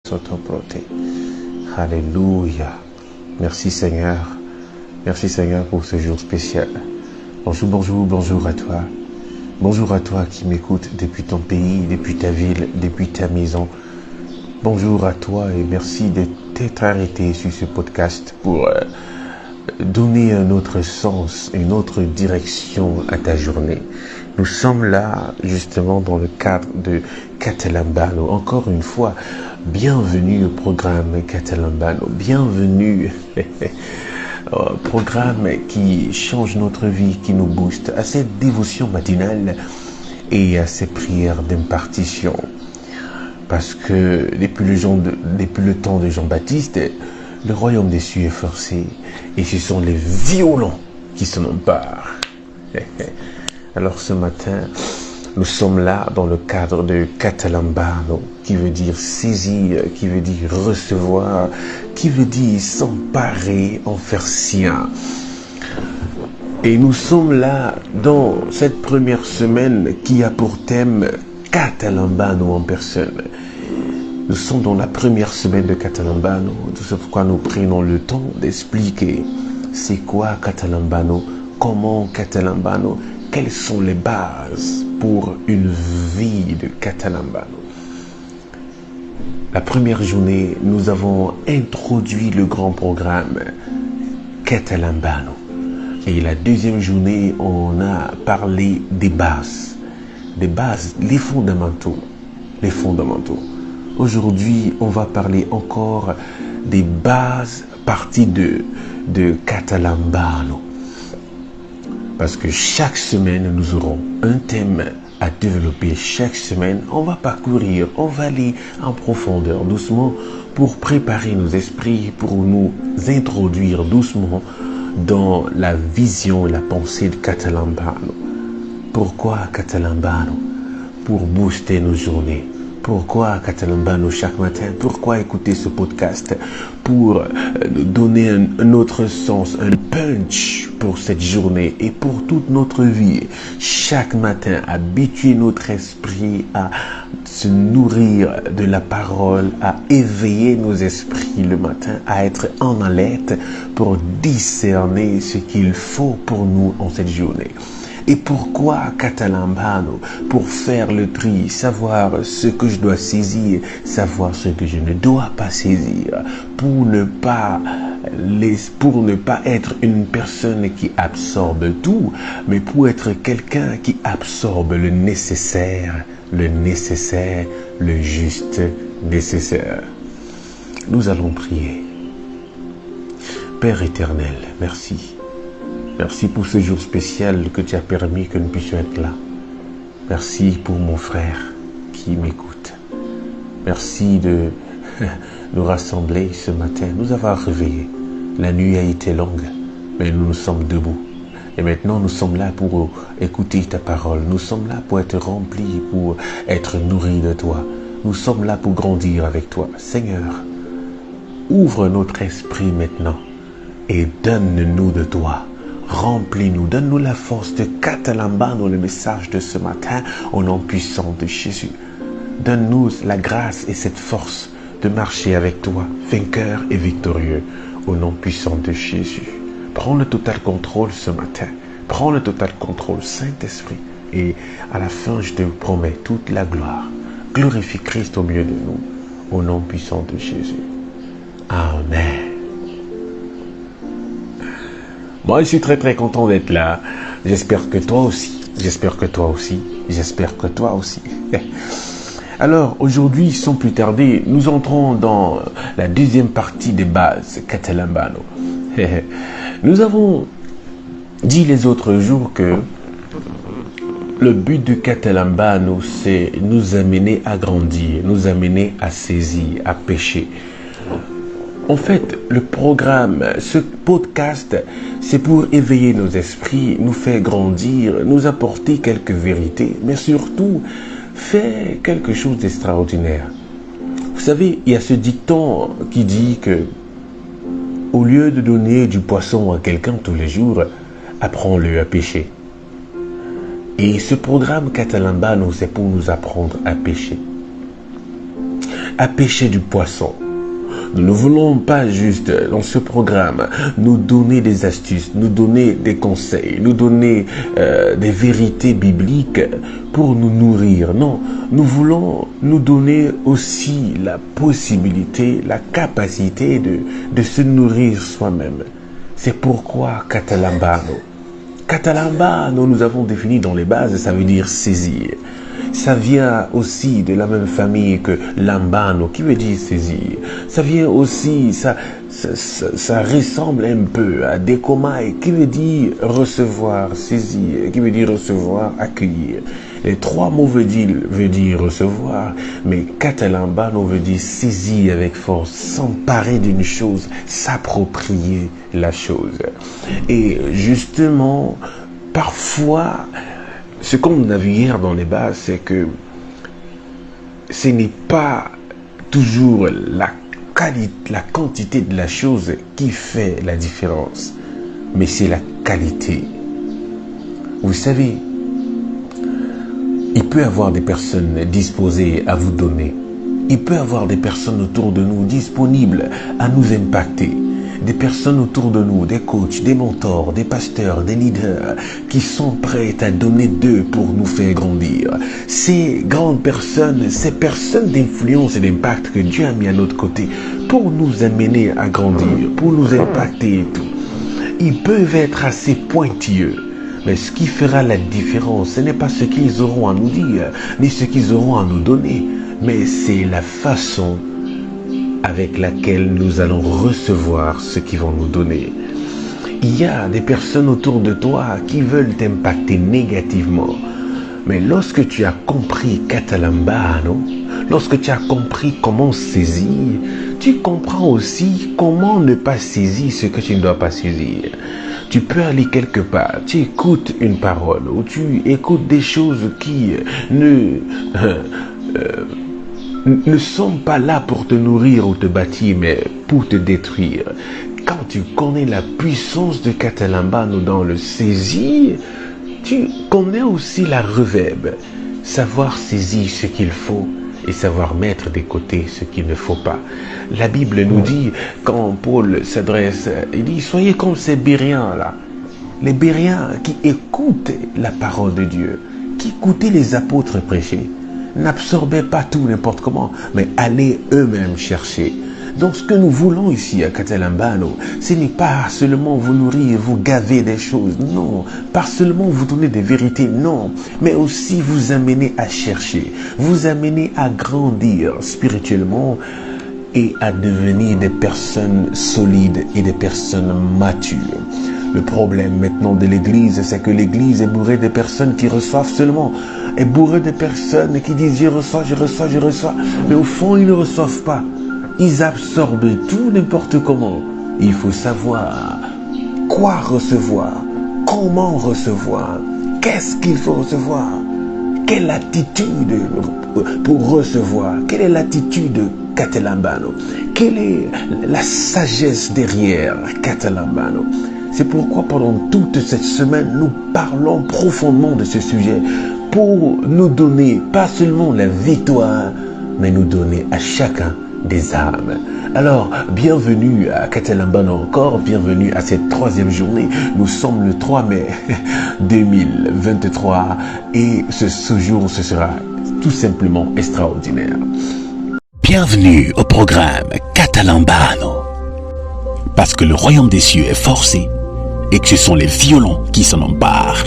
Sotoprote. Alléluia. Merci Seigneur. Merci Seigneur pour ce jour spécial. Bonjour à toi. Bonjour à toi qui m'écoutes depuis ton pays, depuis ta ville, depuis ta maison. Bonjour à toi et merci de t'être arrêté sur ce podcast pour donner un autre sens, une autre direction à ta journée. Nous sommes là justement dans le cadre de Catalambano. Encore une fois, bienvenue au programme Catalambano. Bienvenue au programme qui change notre vie, qui nous booste, à cette dévotion matinale et à ces prières d'impartition. Parce que depuis le temps de Jean-Baptiste, le royaume des cieux est forcé et ce sont les violents qui s'en emparent. Alors ce matin, nous sommes là dans le cadre de Catalambano, qui veut dire saisir, qui veut dire recevoir, qui veut dire s'emparer, en faire sien. Et nous sommes là dans cette première semaine qui a pour thème Catalambano en personne. Nous sommes dans la première semaine de Catalambano, c'est pourquoi nous prenons le temps d'expliquer c'est quoi Catalambano, comment Catalambano, quelles sont les bases pour une vie de Catalambano. La première journée, nous avons introduit le grand programme Catalambano. Et la deuxième journée, on a parlé des bases, les fondamentaux. Aujourd'hui, on va parler encore des bases, partie de Catalambano. Parce que chaque semaine, nous aurons un thème à développer. Chaque semaine, on va parcourir, on va aller en profondeur doucement pour préparer nos esprits, pour nous introduire doucement dans la vision et la pensée de Catalambano. Pourquoi Catalambano? Pour booster nos journées. Pourquoi Catalambano chaque matin? Pourquoi écouter ce podcast? Pour nous donner un autre sens, un punch pour cette journée et pour toute notre vie. Chaque matin, habituer notre esprit à se nourrir de la parole, à éveiller nos esprits le matin, à être en alerte pour discerner ce qu'il faut pour nous en cette journée. Et pourquoi Catalambano? Pour faire le tri, savoir ce que je dois saisir, savoir ce que je ne dois pas saisir, pour ne pas être une personne qui absorbe tout, mais pour être quelqu'un qui absorbe le nécessaire, le juste nécessaire. Nous allons prier. Père éternel, merci. Merci pour ce jour spécial que tu as permis que nous puissions être là. Merci pour mon frère qui m'écoute. Merci de nous rassembler ce matin, nous avoir réveillés. La nuit a été longue, mais nous sommes debout. Et maintenant, nous sommes là pour écouter ta parole. Nous sommes là pour être remplis, pour être nourris de toi. Nous sommes là pour grandir avec toi. Seigneur, ouvre notre esprit maintenant et donne-nous de toi. Remplis-nous, donne-nous la force de Catalambano, le message de ce matin, au nom puissant de Jésus. Donne-nous la grâce et cette force de marcher avec toi, vainqueur et victorieux, au nom puissant de Jésus. Prends le total contrôle ce matin. Prends le total contrôle, Saint-Esprit. Et à la fin, je te promets toute la gloire. Glorifie Christ au milieu de nous, au nom puissant de Jésus. Amen. Moi, je suis très content d'être là. J'espère que toi aussi. Alors, aujourd'hui, sans plus tarder, nous entrons dans la deuxième partie des bases Catalambano. Nous avons dit les autres jours que le but de Catalambano, c'est nous amener à grandir, nous amener à saisir, à pécher. En fait, le programme, ce podcast, c'est pour éveiller nos esprits, nous faire grandir, nous apporter quelques vérités, mais surtout, faire quelque chose d'extraordinaire. Vous savez, il y a ce dicton qui dit que, au lieu de donner du poisson à quelqu'un tous les jours, apprends-le à pêcher. Et ce programme Catalambano, c'est pour nous apprendre à pêcher. à pêcher du poisson. Nous ne voulons pas juste, dans ce programme, nous donner des astuces, nous donner des conseils, nous donner des vérités bibliques pour nous nourrir. Non, nous voulons nous donner aussi la possibilité, la capacité de se nourrir soi-même. C'est pourquoi Catalambano. Catalambano, nous avons défini dans les bases, ça veut dire saisir. Ça vient aussi de la même famille que lambano, qui veut dire saisir. Ça vient aussi, ça ressemble un peu à dekomai, qui veut dire recevoir, saisir, qui veut dire recevoir, accueillir. Les trois mots veut dire recevoir, mais catalambano veut dire saisir avec force, s'emparer d'une chose, s'approprier la chose. Et justement, parfois, ce qu'on a vu hier dans les bases, c'est que ce n'est pas toujours la quantité de la chose qui fait la différence, mais c'est la qualité. Vous savez, il peut y avoir des personnes disposées à vous donner. Il peut y avoir des personnes autour de nous disponibles à nous impacter. Des personnes autour de nous, des coachs, des mentors, des pasteurs, des leaders qui sont prêts à donner d'eux pour nous faire grandir. Ces grandes personnes, ces personnes d'influence et d'impact que Dieu a mis à notre côté pour nous amener à grandir, pour nous impacter et tout. Ils peuvent être assez pointilleux, mais ce qui fera la différence, ce n'est pas ce qu'ils auront à nous dire, ni ce qu'ils auront à nous donner, mais c'est la façon avec laquelle nous allons recevoir ce qu'ils vont nous donner. Il y a des personnes autour de toi qui veulent t'impacter négativement. Mais lorsque tu as compris Catalambano, lorsque tu as compris comment saisir, tu comprends aussi comment ne pas saisir ce que tu ne dois pas saisir. Tu peux aller quelque part, tu écoutes une parole ou tu écoutes des choses qui ne sont pas là pour te nourrir ou te bâtir, mais pour te détruire. Quand tu connais la puissance de Catalambano dans le saisir, tu connais aussi la reverbe. Savoir saisir ce qu'il faut et savoir mettre de côté ce qu'il ne faut pas. La Bible nous dit, quand Paul s'adresse, il dit, soyez comme ces Béréens là. Les Béréens qui écoutent la parole de Dieu, qui écoutaient les apôtres prêcher. N'absorbez pas tout n'importe comment, mais allez eux-mêmes chercher. Donc ce que nous voulons ici à Catalambano, ce n'est pas seulement vous nourrir, vous gaver des choses, non. Pas seulement vous donner des vérités, non. Mais aussi vous amener à chercher, vous amener à grandir spirituellement et à devenir des personnes solides et des personnes matures. Le problème maintenant de l'Église, c'est que l'Église est bourrée de personnes qui reçoivent seulement, est bourrée de personnes qui disent je reçois, je reçois, je reçois. Mais au fond, ils ne reçoivent pas. Ils absorbent tout n'importe comment. Il faut savoir quoi recevoir, comment recevoir, qu'est-ce qu'il faut recevoir, quelle attitude pour recevoir, quelle est l'attitude de Catalambano, quelle est la sagesse derrière Catalambano. C'est pourquoi pendant toute cette semaine, nous parlons profondément de ce sujet pour nous donner pas seulement la victoire, mais nous donner à chacun des âmes. Alors, bienvenue à Catalambano encore, bienvenue à cette troisième journée. Nous sommes le 3 mai 2023 et ce jour, ce sera tout simplement extraordinaire. Bienvenue au programme Catalambano. Parce que le royaume des cieux est forcé et que ce sont les violents qui s'en emparent.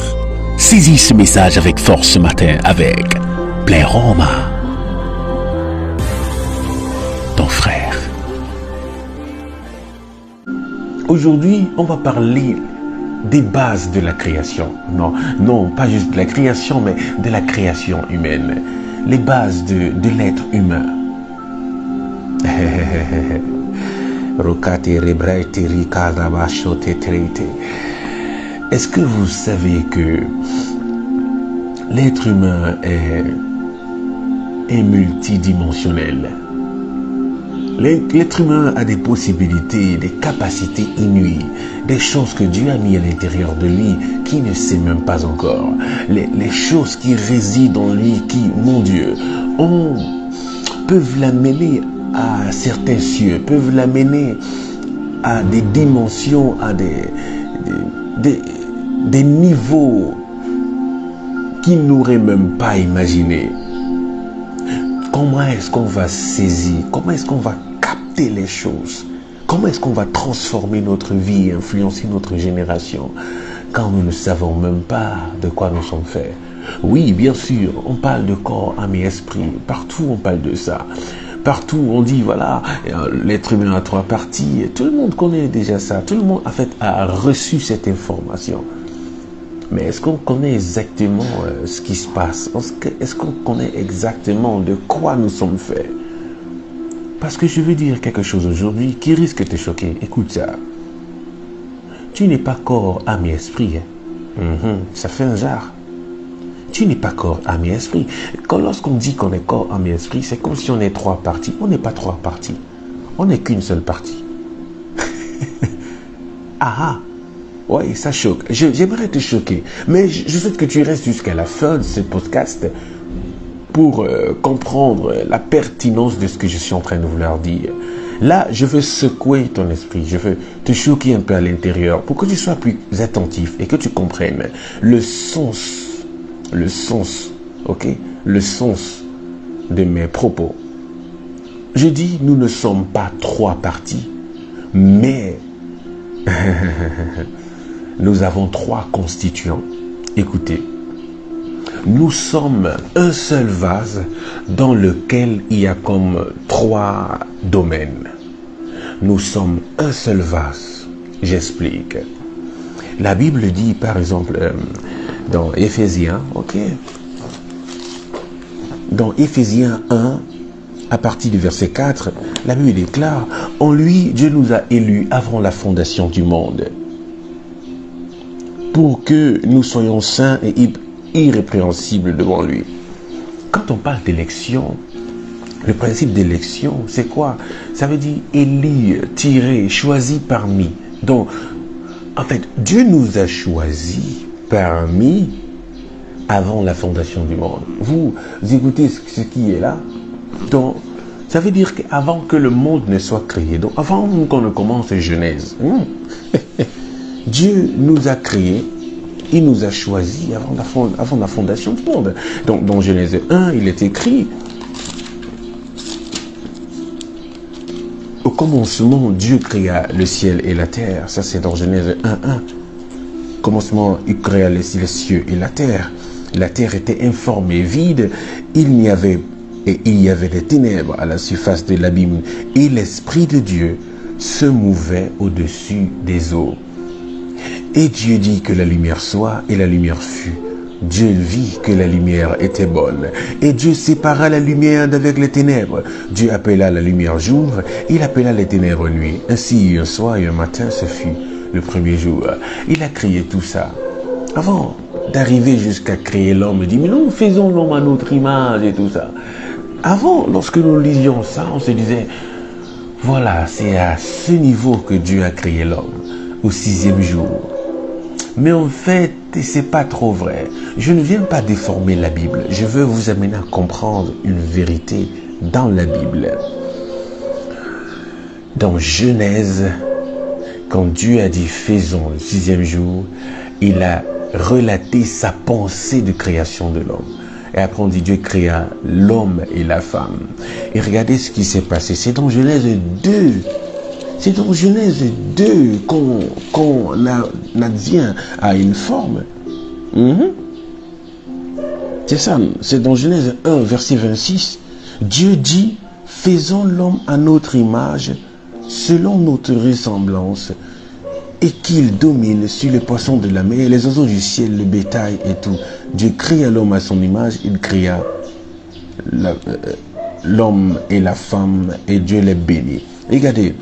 Saisis ce message avec force ce matin avec Pleroma, ton frère. Aujourd'hui, on va parler des bases de la création. Non, pas juste de la création, mais de la création humaine. Les bases de l'être humain. Est-ce que vous savez que l'être humain est multidimensionnel? L'être humain a des possibilités, des capacités inouïes, des choses que Dieu a mis à l'intérieur de lui qui ne sait même pas encore. Les choses qui résident en lui qui, mon Dieu, ont peuvent l'amener à certains cieux, peuvent l'amener à des dimensions, à des niveaux qu'il n'aurait même pas imaginé. Comment est-ce qu'on va saisir? Comment est-ce qu'on va capter les choses? Comment est-ce qu'on va transformer notre vie et influencer notre génération quand nous ne savons même pas de quoi nous sommes faits? Oui, bien sûr, on parle de corps, âme et esprit. Partout, on parle de ça. Partout, on dit, voilà, l'être humain a 3 parties. Tout le monde connaît déjà ça. Tout le monde, en fait, a reçu cette information. Mais est-ce qu'on connaît exactement ce qui se passe? Est-ce qu'on connaît exactement de quoi nous sommes faits? Parce que je veux dire quelque chose aujourd'hui qui risque de te choquer. Écoute ça. Tu n'es pas corps, âme et esprit. Ça fait un genre. Tu n'es pas corps, âme et esprit. Lorsqu'on dit qu'on est corps, âme et esprit, c'est comme si on est 3 parties. On n'est pas 3 parties. On n'est qu'une seule partie. Oui, ça choque. J'aimerais te choquer. Mais je souhaite que tu restes jusqu'à la fin de ce podcast pour comprendre la pertinence de ce que je suis en train de vouloir dire. Là, je veux secouer ton esprit. Je veux te choquer un peu à l'intérieur pour que tu sois plus attentif et que tu comprennes le sens, ok? Le sens de mes propos. Je dis, nous ne sommes pas 3 parties, mais nous avons 3 constituants. Écoutez, nous sommes un seul vase dans lequel il y a comme 3 domaines. Nous sommes un seul vase. J'explique. La Bible dit, par exemple, dans Éphésiens, ok? Dans Éphésiens 1, à partir du verset 4, la Bible déclare, en lui, Dieu nous a élus avant la fondation du monde, pour que nous soyons saints et irrépréhensibles devant lui. Quand on parle d'élection, le principe d'élection, c'est quoi? Ça veut dire élu, tiré, choisi parmi. Donc, en fait, Dieu nous a choisis parmi avant la fondation du monde. Vous écoutez ce qui est là. Donc, ça veut dire qu'avant que le monde ne soit créé, donc avant qu'on ne commence Genèse, Dieu nous a créés, il nous a choisis avant la fondation du monde. Donc, dans Genèse 1, il est écrit, au commencement, Dieu créa le ciel et la terre. Ça, c'est dans Genèse 1.1. Au commencement, il créa les cieux et la terre. La terre était informe et vide. Il y avait des ténèbres à la surface de l'abîme. Et l'Esprit de Dieu se mouvait au-dessus des eaux. Et Dieu dit que la lumière soit, et la lumière fut. Dieu vit que la lumière était bonne. Et Dieu sépara la lumière d'avec les ténèbres. Dieu appela la lumière jour, il appela les ténèbres nuit. Ainsi, un soir et un matin, ce fut le premier jour. Il a créé tout ça. Avant d'arriver jusqu'à créer l'homme, il dit, mais nous faisons l'homme à notre image et tout ça. Avant, lorsque nous lisions ça, on se disait, voilà, c'est à ce niveau que Dieu a créé l'homme, au 6e jour. Mais en fait, c'est pas trop vrai. Je ne viens pas déformer la Bible. Je veux vous amener à comprendre une vérité dans la Bible. Dans Genèse, quand Dieu a dit faisons le 6e jour, il a relaté sa pensée de création de l'homme. Et après on dit Dieu créa l'homme et la femme. Et regardez ce qui s'est passé. C'est dans Genèse 2. C'est dans Genèse 2 qu'on advient à une forme. C'est ça, c'est dans Genèse 1, verset 26. Dieu dit, faisons l'homme à notre image, selon notre ressemblance, et qu'il domine sur les poissons de la mer, les oiseaux du ciel, le bétail et tout. Dieu créa l'homme à son image, il créa l'homme et la femme, et Dieu les bénit. Regardez,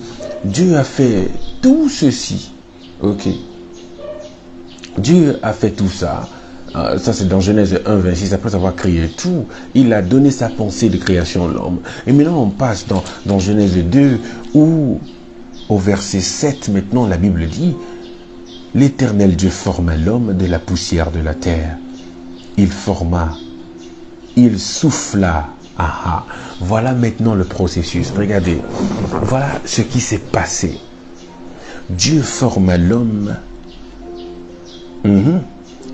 Dieu a fait tout ceci, ok. Dieu a fait tout ça. Ça c'est dans Genèse 1, 26, après avoir créé tout, il a donné sa pensée de création de l'homme. Et maintenant on passe dans Genèse 2, où au verset 7, maintenant la Bible dit, l'Éternel Dieu forma l'homme de la poussière de la terre. Il souffla Ah, voilà maintenant le processus. Regardez, voilà ce qui s'est passé. Dieu forma l'homme.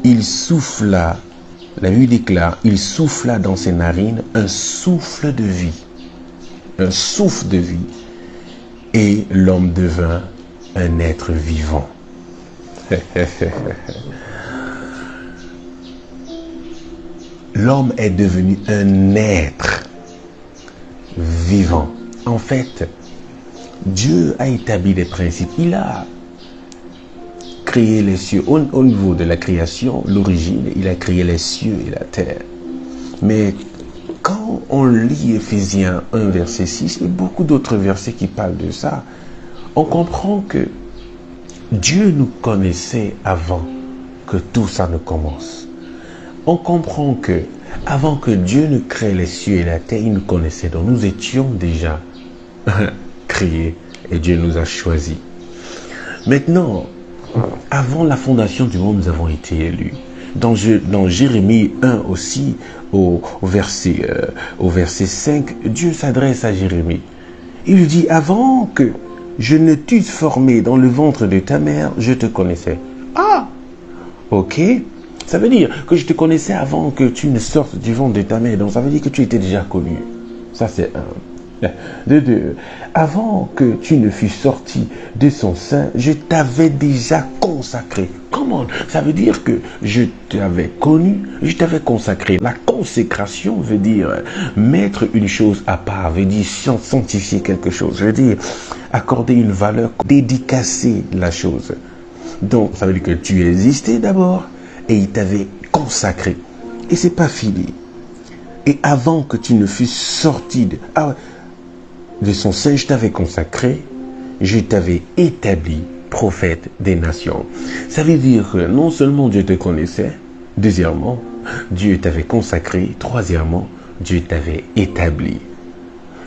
Il souffla, la Bible déclare, il souffla dans ses narines un souffle de vie. Un souffle de vie. Et l'homme devint un être vivant. L'homme est devenu un être vivant. En fait, Dieu a établi des principes. Il a créé les cieux. Au niveau de la création, l'origine, il a créé les cieux et la terre. Mais quand on lit Éphésiens 1, verset 6, et beaucoup d'autres versets qui parlent de ça, on comprend que Dieu nous connaissait avant que tout ça ne commence. On comprend que avant que Dieu ne crée les cieux et la terre, il nous connaissait. Donc nous étions déjà créés et Dieu nous a choisis. Maintenant, avant la fondation du monde, nous avons été élus. Dans Jérémie 1 aussi, au verset 5, Dieu s'adresse à Jérémie. Il lui dit, avant que je ne t'eusse formé dans le ventre de ta mère, je te connaissais. Ah, ok. Ça veut dire que je te connaissais avant que tu ne sortes du ventre de ta mère. Donc ça veut dire que tu étais déjà connu. Ça c'est un. De deux, avant que tu ne fusses sorti de son sein, je t'avais déjà consacré. Comment? Ça veut dire que je t'avais connu, je t'avais consacré. La consécration veut dire mettre une chose à part, veut dire sanctifier quelque chose, veut dire accorder une valeur, dédicacer la chose. Donc ça veut dire que tu existais d'abord et il t'avait consacré. Et c'est pas fini. Et avant que tu ne fusses sorti de son sein, je t'avais consacré, je t'avais établi prophète des nations. Ça veut dire que non seulement Dieu te connaissait, deuxièmement, Dieu t'avait consacré, troisièmement, Dieu t'avait établi.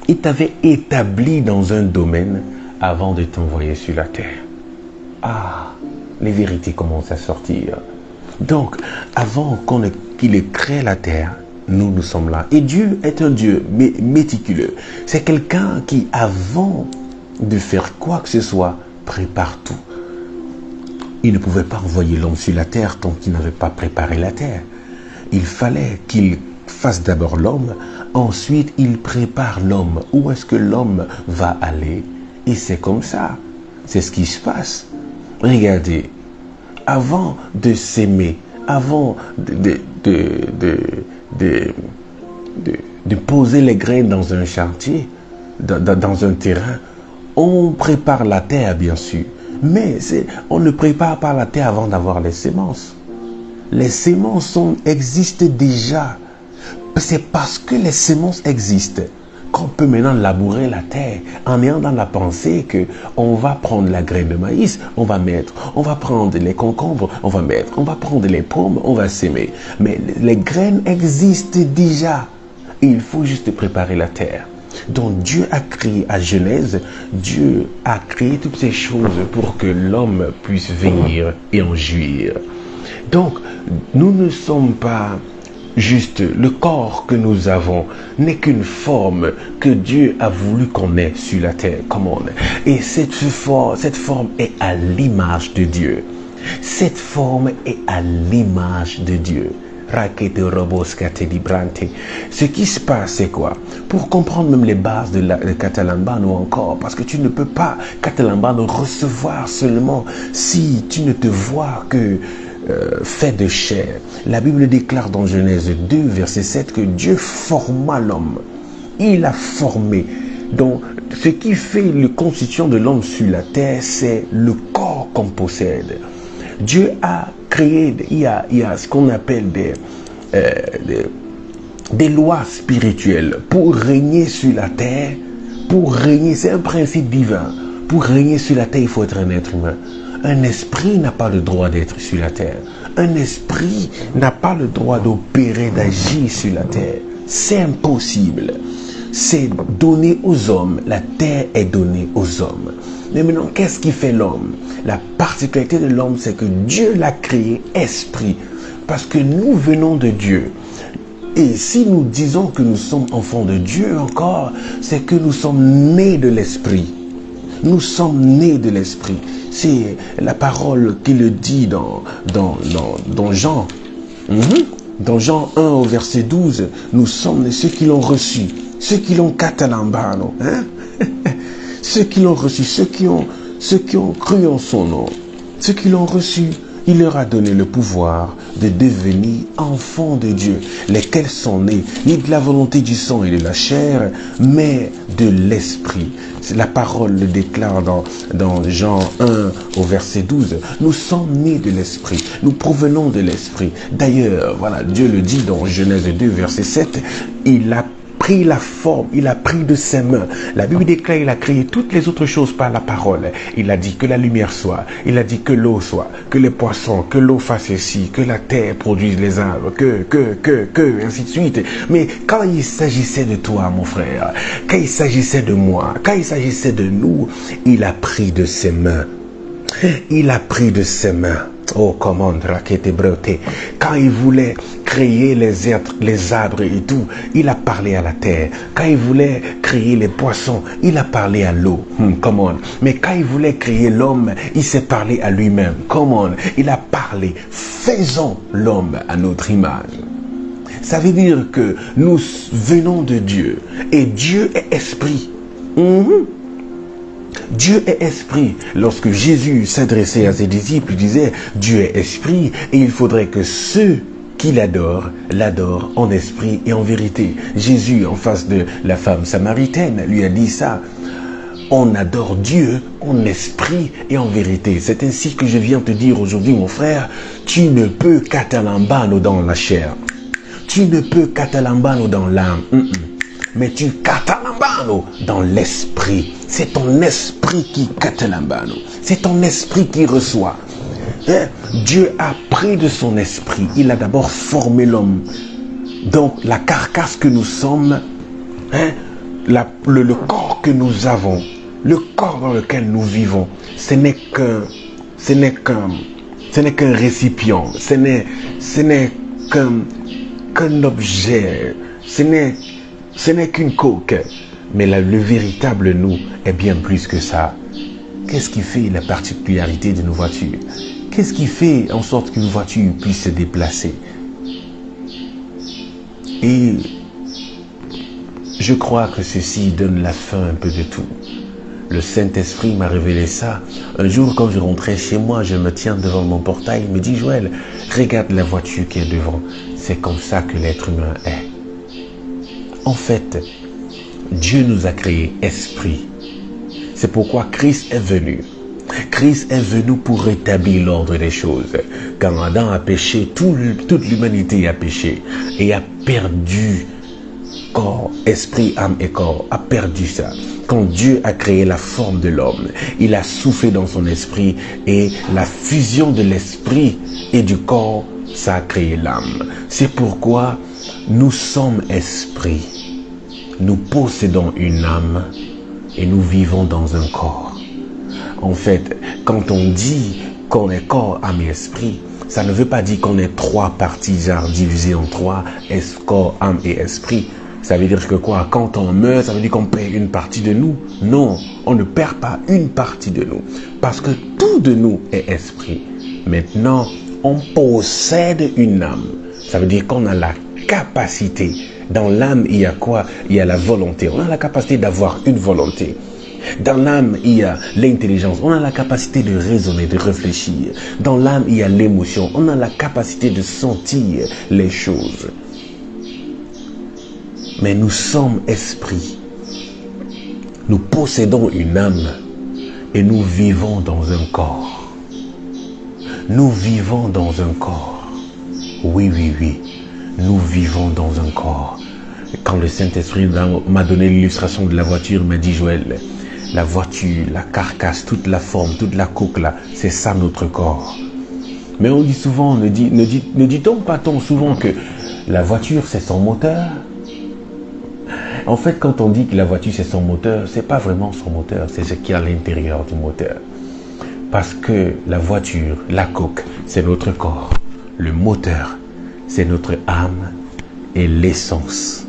Il t'avait établi dans un domaine avant de t'envoyer sur la terre. Ah, les vérités commencent à sortir. Donc, avant qu'il ait créé la terre, nous sommes là. Et Dieu est un Dieu méticuleux. C'est quelqu'un qui, avant de faire quoi que ce soit, prépare tout. Il ne pouvait pas envoyer l'homme sur la terre tant qu'il n'avait pas préparé la terre. Il fallait qu'il fasse d'abord l'homme, ensuite il prépare l'homme. Où est-ce que l'homme va aller? Et c'est comme ça. C'est ce qui se passe. Regardez, avant de s'aimer, avant de poser les graines dans un chantier, dans un terrain, on prépare la terre bien sûr, mais on ne prépare pas la terre avant d'avoir les semences. Les semences existent déjà. C'est parce que les semences existent qu'on peut maintenant labourer la terre en ayant dans la pensée que on va prendre la graine de maïs, on va prendre les concombres, on va prendre les pommes, on va s'aimer. Mais les graines existent déjà. Il faut juste préparer la terre. Donc Dieu a créé à Genèse, Dieu a créé toutes ces choses pour que l'homme puisse venir et en jouir. Donc nous ne sommes pas juste, le corps que nous avons n'est qu'une forme que Dieu a voulu qu'on ait sur la terre. Et cette forme est à l'image de Dieu. Cette forme est à l'image de Dieu. Ce qui se passe, c'est quoi? Pour comprendre même les bases de Catalambano encore, parce que tu ne peux pas Catalambano recevoir seulement si tu ne te vois que fait de chair. La Bible déclare dans Genèse 2, verset 7 que Dieu forma l'homme. Il a formé. Donc, ce qui fait la constitution de l'homme sur la terre, c'est le corps qu'on possède. Dieu a créé, il y a ce qu'on appelle des lois spirituelles pour régner sur la terre. Pour régner, c'est un principe divin. Pour régner sur la terre, il faut être un être humain. Un esprit n'a pas le droit d'être sur la terre. Un esprit n'a pas le droit d'opérer, d'agir sur la terre. C'est impossible. C'est donné aux hommes. La terre est donnée aux hommes. Mais maintenant, qu'est-ce qui fait l'homme? La particularité de l'homme, c'est que Dieu l'a créé esprit. Parce que nous venons de Dieu. Et si nous disons que nous sommes enfants de Dieu encore, c'est que nous sommes nés de l'Esprit. Nous sommes nés de l'Esprit. C'est la parole qui le dit dans Jean. Dans Jean 1 au verset 12, nous sommes ceux qui l'ont reçu, ceux qui l'ont catalambano, ceux qui l'ont reçu, ceux qui ont cru en son nom, ceux qui l'ont reçu. Il leur a donné le pouvoir de devenir enfants de Dieu, lesquels sont nés, ni de la volonté du sang et de la chair, mais de l'Esprit. La parole le déclare dans Jean 1 au verset 12. Nous sommes nés de l'Esprit, nous provenons de l'Esprit. D'ailleurs, voilà, Dieu le dit dans Genèse 2 verset 7, il a pris la forme, il a pris de ses mains. La Bible déclare, il a créé toutes les autres choses par la parole. Il a dit que la lumière soit, il a dit que l'eau soit, que les poissons, que l'eau fasse ceci, que la terre produise les arbres, ainsi de suite. Mais quand il s'agissait de toi, mon frère, quand il s'agissait de moi, quand il s'agissait de nous, il a pris de ses mains. Il a pris de ses mains. Oh, comment raquette breté. Quand il voulait créer les arbres et tout, il a parlé à la terre. Quand il voulait créer les poissons, il a parlé à l'eau. Come on. Mais quand il voulait créer l'homme, il s'est parlé à lui-même. Come on. Il a parlé. Faisons l'homme à notre image. Ça veut dire que nous venons de Dieu. Et Dieu est esprit. Dieu est esprit. Lorsque Jésus s'adressait à ses disciples, il disait, Dieu est esprit et il faudrait que ceux qui l'adorent en esprit et en vérité. Jésus, en face de la femme samaritaine, lui a dit ça. On adore Dieu en esprit et en vérité. C'est ainsi que je viens te dire aujourd'hui, mon frère, tu ne peux catalambano dans la chair. Tu ne peux catalambano dans l'âme. Mais tu catalambano dans l'esprit. C'est ton esprit qui catalambano. C'est ton esprit qui reçoit. Dieu a pris de son esprit. Il a d'abord formé l'homme. Donc la carcasse que nous sommes, le corps que nous avons, le corps dans lequel nous vivons, ce n'est qu'un récipient. Ce n'est qu'un objet. Ce n'est qu'une coque, mais le véritable nous est bien plus que ça. Qu'est-ce qui fait la particularité de nos voitures? Qu'est-ce qui fait en sorte qu'une voiture puisse se déplacer? Et je crois que ceci donne la fin un peu de tout. Le Saint-Esprit m'a révélé ça. Un jour, quand je rentrais chez moi, je me tiens devant mon portail, il me dit, Joël, regarde la voiture qui est devant. C'est comme ça que l'être humain est. En fait, Dieu nous a créé esprit. C'est pourquoi Christ est venu. Christ est venu pour rétablir l'ordre des choses. Quand Adam a péché, toute l'humanité a péché et a perdu corps, esprit, âme et corps, a perdu ça. Quand Dieu a créé la forme de l'homme, il a soufflé dans son esprit et la fusion de l'esprit et du corps, ça a créé l'âme. C'est pourquoi nous sommes esprit. Nous possédons une âme et nous vivons dans un corps. En fait, quand on dit qu'on est corps, âme et esprit, ça ne veut pas dire qu'on est trois parties divisées en trois, corps, âme et esprit. Ça veut dire que quoi? Quand on meurt, ça veut dire qu'on perd une partie de nous? Non, on ne perd pas une partie de nous. Parce que tout de nous est esprit. Maintenant, on possède une âme. Ça veut dire qu'on a la capacité. Dans l'âme, il y a quoi? Il y a la volonté. On a la capacité d'avoir une volonté. Dans l'âme, il y a l'intelligence. On a la capacité de raisonner, de réfléchir. Dans l'âme, il y a l'émotion. On a la capacité de sentir les choses. Mais nous sommes esprits. Nous possédons une âme et nous vivons dans un corps. Nous vivons dans un corps. Oui, oui, oui. Nous vivons dans un corps. Quand le Saint-Esprit m'a donné l'illustration de la voiture, il m'a dit, Joël, la voiture, la carcasse, toute la forme, toute la coque là, c'est ça notre corps. Mais on dit souvent, ne dit-on pas souvent que la voiture c'est son moteur? En fait, quand on dit que la voiture c'est son moteur, c'est pas vraiment son moteur, c'est ce qu'il y a à l'intérieur du moteur. Parce que la voiture, la coque, c'est notre corps. Le moteur, c'est notre âme Et l'essence,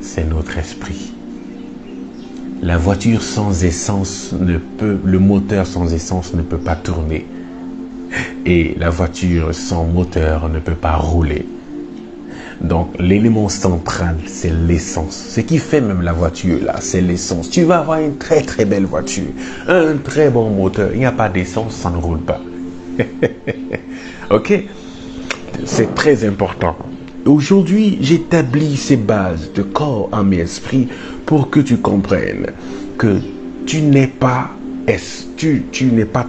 c'est notre esprit. La voiture sans essence le moteur sans essence ne peut pas tourner. Et la voiture sans moteur ne peut pas rouler. Donc, l'élément central, c'est l'essence. Ce qui fait même la voiture, là, c'est l'essence. Tu vas avoir une très très belle voiture, un très bon moteur. Il n'y a pas d'essence, ça ne roule pas. Ok? C'est très important. Aujourd'hui, j'établis ces bases de corps, âme et esprit pour que tu comprennes que tu n'es pas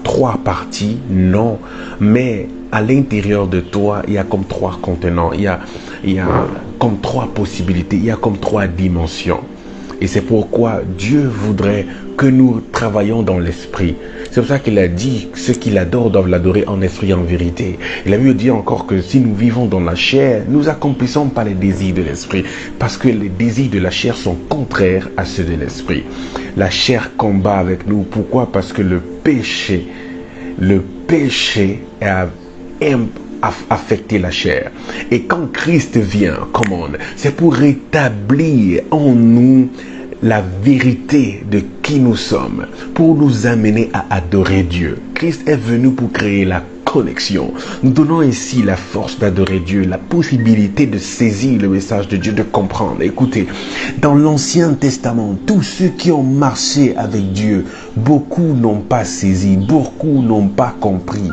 trois parties, non, mais à l'intérieur de toi, il y a comme trois contenants, il y a comme trois possibilités, il y a comme trois dimensions. Et c'est pourquoi Dieu voudrait que nous travaillions dans l'esprit. C'est pour ça qu'il a dit que ceux qui l'adorent doivent l'adorer en esprit et en vérité. Il a mieux dit encore que si nous vivons dans la chair, nous accomplissons pas les désirs de l'esprit. Parce que les désirs de la chair sont contraires à ceux de l'esprit. La chair combat avec nous. Pourquoi? Parce que le péché a affecté la chair. Et quand Christ vient, c'est pour rétablir en nous la vérité de qui nous sommes, pour nous amener à adorer Dieu. Christ est venu pour créer la connexion. Nous donnons ici la force d'adorer Dieu, la possibilité de saisir le message de Dieu, de comprendre. Écoutez, dans l'Ancien Testament, tous ceux qui ont marché avec Dieu, beaucoup n'ont pas saisi, beaucoup n'ont pas compris.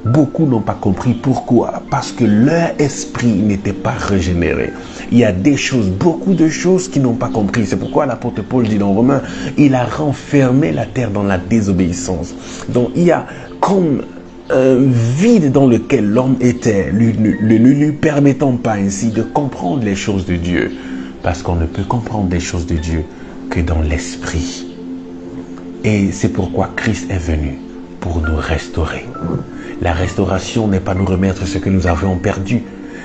Beaucoup n'ont pas compris. Pourquoi? Parce que leur esprit n'était pas régénéré. Il y a des choses, beaucoup de choses qu'ils n'ont pas compris. C'est pourquoi l'apôtre Paul dit dans Romains, il a renfermé la terre dans la désobéissance. Donc il y a comme un vide dans lequel l'homme était, ne lui permettant pas ainsi de comprendre les choses de Dieu. Parce qu'on ne peut comprendre les choses de Dieu que dans l'esprit. Et c'est pourquoi Christ est venu pour nous restaurer. La restauration n'est pas nous remettre ce que nous avions perdu,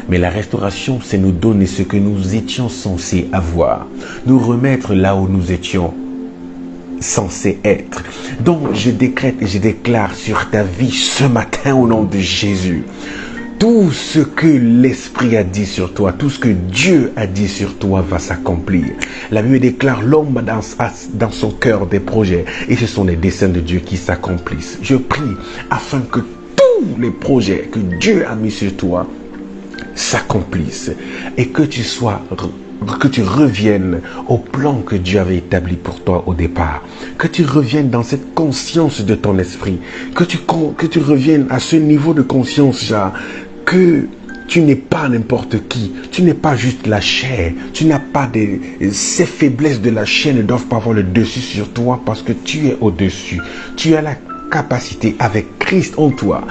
mais la restauration, c'est nous donner ce que nous étions censés avoir, nous remettre là où nous étions censés être. Donc, je décrète et je déclare sur ta vie ce matin au nom de Jésus, tout ce que l'Esprit a dit sur toi, tout ce que Dieu a dit sur toi va s'accomplir. La Bible déclare l'homme dans son cœur des projets et ce sont les desseins de Dieu qui s'accomplissent. Je prie afin que tous les projets que Dieu a mis sur toi s'accomplissent et que tu reviennes au plan que Dieu avait établi pour toi au départ. Que tu reviennes dans cette conscience de ton esprit. Que tu reviennes à ce niveau de conscience là, que tu n'es pas n'importe qui. Tu n'es pas juste la chair. Tu n'as pas ces faiblesses de la chair ne doivent pas avoir le dessus sur toi parce que tu es au-dessus. Tu as la capacité avec Christ en toi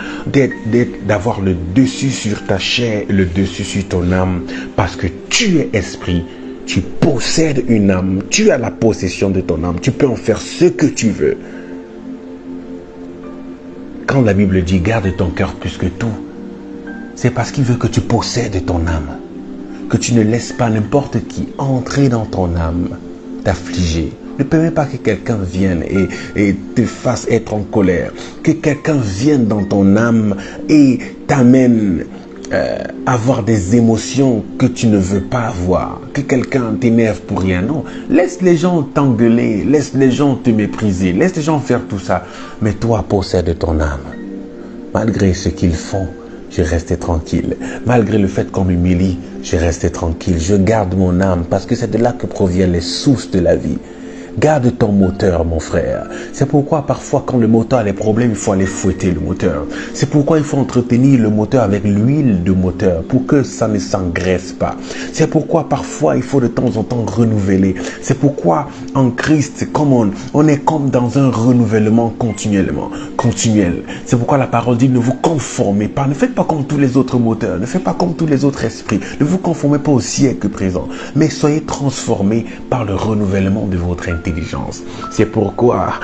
d'avoir le dessus sur ta chair, le dessus sur ton âme, parce que tu es esprit, tu possèdes une âme, tu as la possession de ton âme, tu peux en faire ce que tu veux. Quand la Bible dit garde ton cœur plus que tout, c'est parce qu'il veut que tu possèdes ton âme, que tu ne laisses pas n'importe qui entrer dans ton âme, t'affliger. Ne permets pas que quelqu'un vienne et te fasse être en colère. Que quelqu'un vienne dans ton âme et t'amène à avoir des émotions que tu ne veux pas avoir. Que quelqu'un t'énerve pour rien. Non, laisse les gens t'engueuler, laisse les gens te mépriser, laisse les gens faire tout ça. Mais toi, possède ton âme. Malgré ce qu'ils font, je restais tranquille. Malgré le fait qu'on m'humilie, je restais tranquille. Je garde mon âme parce que c'est de là que proviennent les sources de la vie. Garde ton moteur, mon frère. C'est pourquoi parfois quand le moteur a des problèmes, il faut aller fouetter le moteur. C'est pourquoi il faut entretenir le moteur avec l'huile de moteur pour que ça ne s'engraisse pas. C'est pourquoi parfois il faut de temps en temps renouveler. C'est pourquoi en Christ, comme on est comme dans un renouvellement continuel. C'est pourquoi la parole dit ne vous conformez pas. Ne faites pas comme tous les autres moteurs. Ne faites pas comme tous les autres esprits. Ne vous conformez pas au siècle présent. Mais soyez transformés par le renouvellement de votre intelligence. C'est pourquoi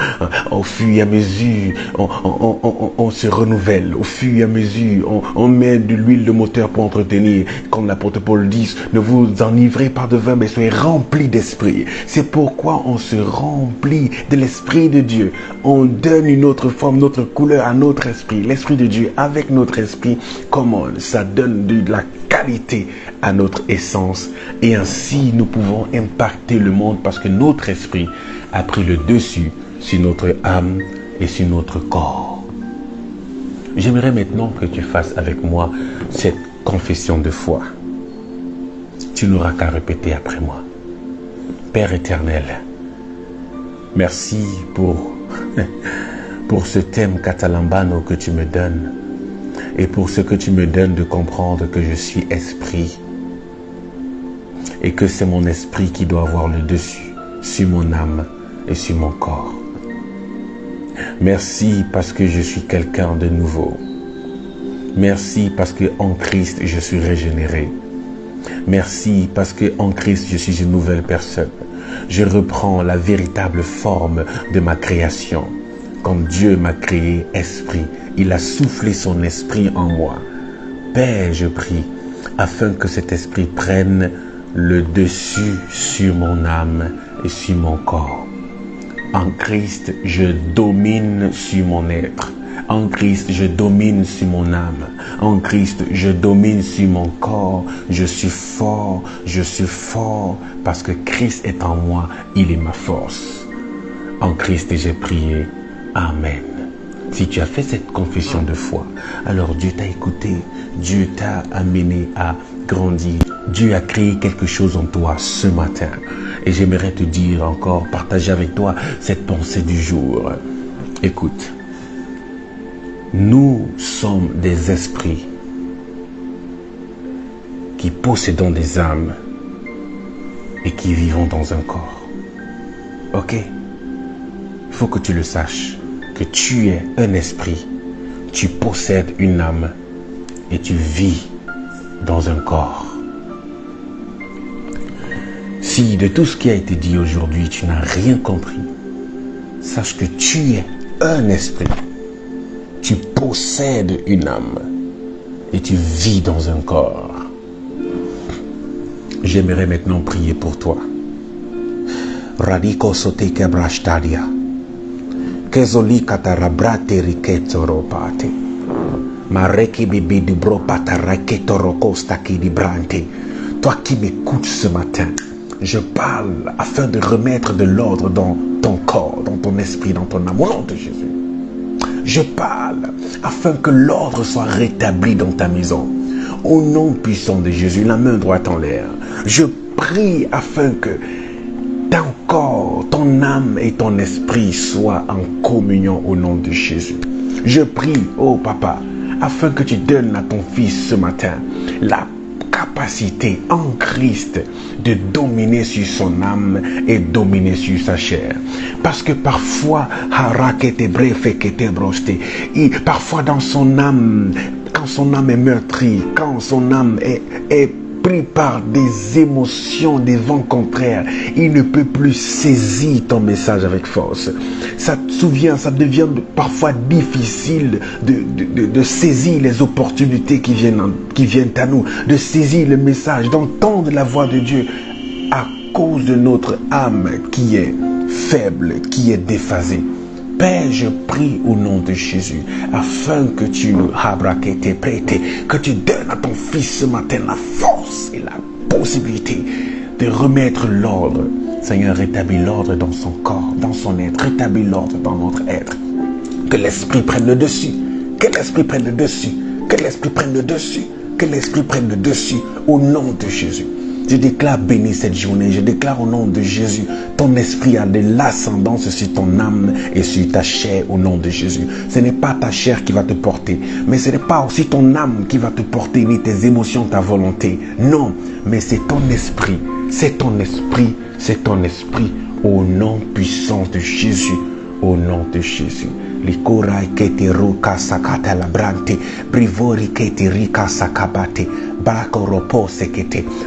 au fur et à mesure on se renouvelle, au fur et à mesure on met de l'huile de moteur pour entretenir, comme l'apôtre Paul dit, ne vous enivrez pas de vin mais soyez remplis d'esprit. C'est pourquoi on se remplit de l'esprit de Dieu, on donne une autre forme, une autre couleur à notre esprit, l'esprit de Dieu avec notre esprit. Comment ça donne de la qualité à notre essence. Et ainsi, nous pouvons impacter le monde parce que notre esprit a pris le dessus sur notre âme et sur notre corps. J'aimerais maintenant que tu fasses avec moi cette confession de foi. Tu n'auras qu'à répéter après moi. Père éternel, merci pour ce thème Catalambano que tu me donnes et pour ce que tu me donnes de comprendre que je suis esprit et que c'est mon esprit qui doit avoir le dessus sur mon âme et sur mon corps. Merci parce que je suis quelqu'un de nouveau. Merci parce que en Christ je suis régénéré. Merci parce que en Christ je suis une nouvelle personne. Je reprends la véritable forme de ma création. Quand Dieu m'a créé esprit, il a soufflé son esprit en moi. Père, je prie, afin que cet esprit prenne le dessus sur mon âme et sur mon corps. En Christ, je domine sur mon être. En Christ, je domine sur mon âme. En Christ, je domine sur mon corps. Je suis fort parce que Christ est en moi. Il est ma force. En Christ, j'ai prié. Amen. Si tu as fait cette confession de foi, alors Dieu t'a écouté. Dieu t'a amené à grandir. Dieu a créé quelque chose en toi ce matin. Et j'aimerais te dire encore, partager avec toi cette pensée du jour. Écoute. Nous sommes des esprits qui possédons des âmes et qui vivons dans un corps. Ok? Il faut que tu le saches, que tu es un esprit, tu possèdes une âme et tu vis dans un corps. Si de tout ce qui a été dit aujourd'hui, tu n'as rien compris, sache que tu es un esprit. Tu possèdes une âme et tu vis dans un corps. J'aimerais maintenant prier pour toi. Radiko sote kebrashtadia. Kezoli katarabrate riketsoropate. Mareki bibi di bropata raketorokosta ki di brante. Toi qui m'écoutes ce matin, je parle afin de remettre de l'ordre dans ton corps, dans ton esprit, dans ton âme, au nom de Jésus. Je parle afin que l'ordre soit rétabli dans ta maison. Au nom puissant de Jésus, la main droite en l'air. Je prie afin que ton corps, ton âme et ton esprit soient en communion au nom de Jésus. Je prie, oh papa, afin que tu donnes à ton fils ce matin la capacité en Christ de dominer sur son âme et dominer sur sa chair. Parce que parfois, parfois dans son âme, quand son âme est meurtrie, quand son âme est pris par des émotions, des vents contraires, il ne peut plus saisir ton message avec force. Ça devient parfois difficile de saisir les opportunités qui viennent à nous, de saisir le message, d'entendre la voix de Dieu à cause de notre âme qui est faible, qui est déphasée. Père, je prie au nom de Jésus, afin que tu que tu donnes à ton fils ce matin la force et la possibilité de remettre l'ordre. Seigneur, rétablis l'ordre dans son corps, dans son être, rétablis l'ordre dans notre être. Que l'esprit prenne le dessus, que l'esprit prenne le dessus, que l'esprit prenne le dessus, que l'esprit prenne le dessus au nom de Jésus. Je déclare béni cette journée, je déclare au nom de Jésus, ton esprit a de l'ascendance sur ton âme et sur ta chair au nom de Jésus. Ce n'est pas ta chair qui va te porter, mais ce n'est pas aussi ton âme qui va te porter, ni tes émotions, ta volonté. Non, mais c'est ton esprit, c'est ton esprit, c'est ton esprit au nom puissant de Jésus, au nom de Jésus. Likorai kete ruka sakata labrante, brivori kete rika sakabate.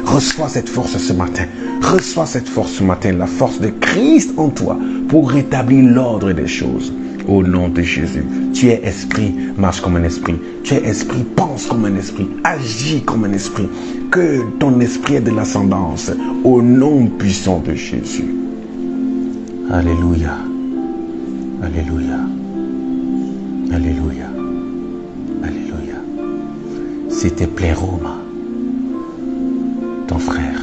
Reçois cette force ce matin. Reçois cette force ce matin. La force de Christ en toi pour rétablir l'ordre des choses. Au nom de Jésus. Tu es esprit, marche comme un esprit. Tu es esprit, pense comme un esprit. Agis comme un esprit. Que ton esprit ait de l'ascendance. Au nom puissant de Jésus. Alléluia. Alléluia. Alléluia. Alléluia. C'était pleroma. ton frère.